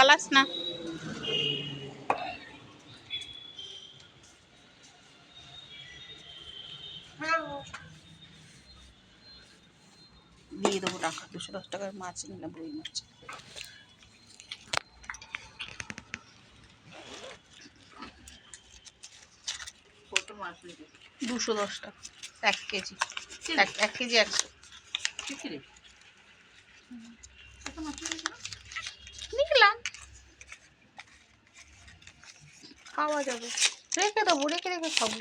জ্বালাস না। দিয়ে দেবো টাকা, 210 টাকার মাছ নিলাম, রুই মাছ। কত মাছ নিবি? 210 টাকা 1 কেজি। 1 কেজি 100। নিলাম, খাওয়া যাবে, রেখে দেবো, রেখে রেখে খাবো।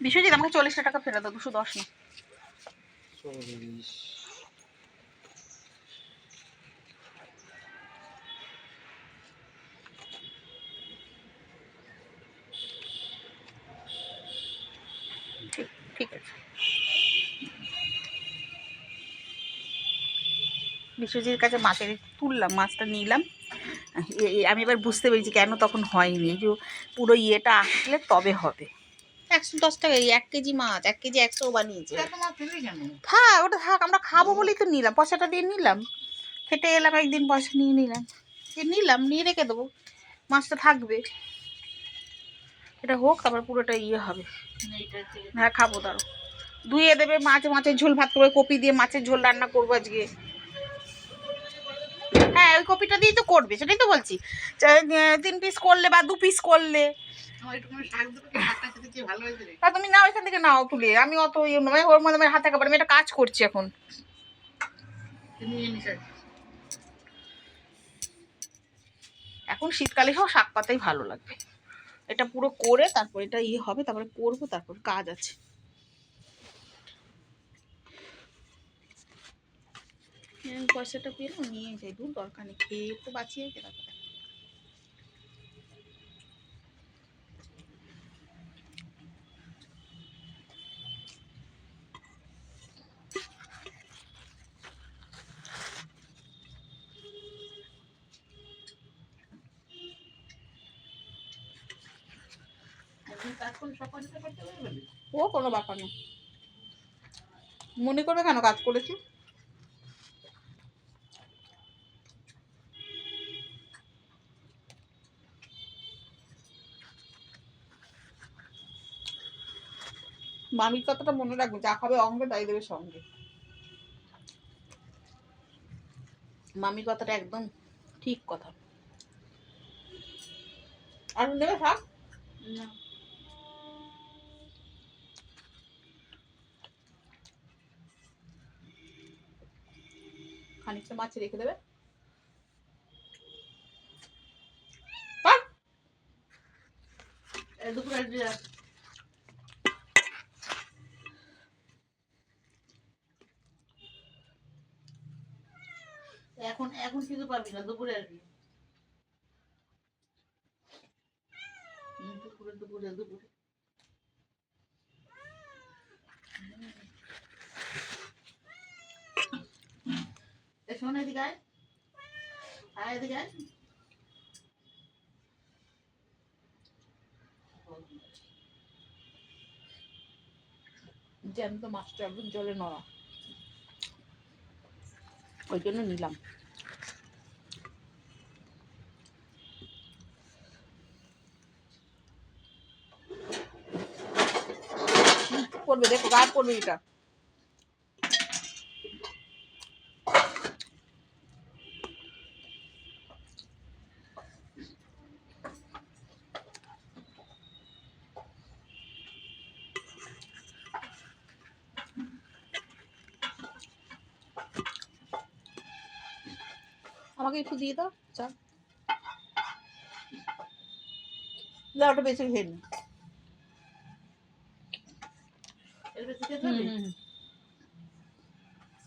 বিশ্বজিৎ আমাকে 40 টাকা ফেরত দাও, 210 না। 40। ঠিক আছে। বিশ্বজিৎর কাছে মাছের তুললাম, মাছটা নিলাম। আমি এবার বুঝতে পেরেছি কেন তখন হয়নি, এই যে পুরো ইয়েটা আসলে তবে হবে। 110 টাকা, 1 কেজি মাছ, 1 কেজি 100 বানিয়েছে। থাক, ওটা থাক, আমরা খাবো বলেই তো নিলাম, পয়সাটা দিয়ে নিলাম, খেটে এলাম একদিন, পয়সা নিয়ে নিলাম, নিয়ে রেখে দেবো, মাছটা থাকবে। এটা হোক, তারপর পুরোটা ইয়ে হবে। হ্যাঁ খাবো, দাঁড়ো, ধুয়ে দেবে মাছ, মাছের ঝোল ভাত করবে, কপি দিয়ে মাছের ঝোল রান্না করবো আজকে। হ্যাঁ ওই কপিটা দিয়েই তো করবে, সেটাই তো বলছি। 3 পিস করলে বা 2 পিস করলে। তা তুমি নাও, এখান থেকে নাও তুলে, আমি অত ইয়ে নয়, ওর মধ্যে আমার হাতে কাপড়, আমি একটা কাজ করছি এখন। এখন শীতকালে সব শাক পাতাই ভালো লাগবে। এটা পুরো করে তারপর এটা ইয়ে হবে, তারপরে করবো, তারপর কাজ আছে। পয়সাটা পেলো, নিয়ে যাই, দূর দরকার নেই, খেয়ে তো বাঁচিয়ে গেলাম। ও কোনো ব্যাপার না, মনে করবে কেন কাজ করেছি। মামির কথাটা মনে রাখবে, যা খাবে অঙ্গে তাই দেবে সঙ্গে। মামির কথাটা একদম ঠিক কথা। আর দেবে থাক না, খানিকটা মাছ রেখে দেবে। এখন এখন কিছু পাবি না, দুপুরে আসবি। দুপুরে শোন, এদিকে আয়, এদিকে আয়। জ্যান্ত মাছটা একদম জলে নড়া, ওই জন্য নিলাম। পড়বে, দেখো গায়ে পড়বে এটা। আমাকে একটু দিয়ে দাও চা, দাও, ওটা বেশি খেয়ে নি।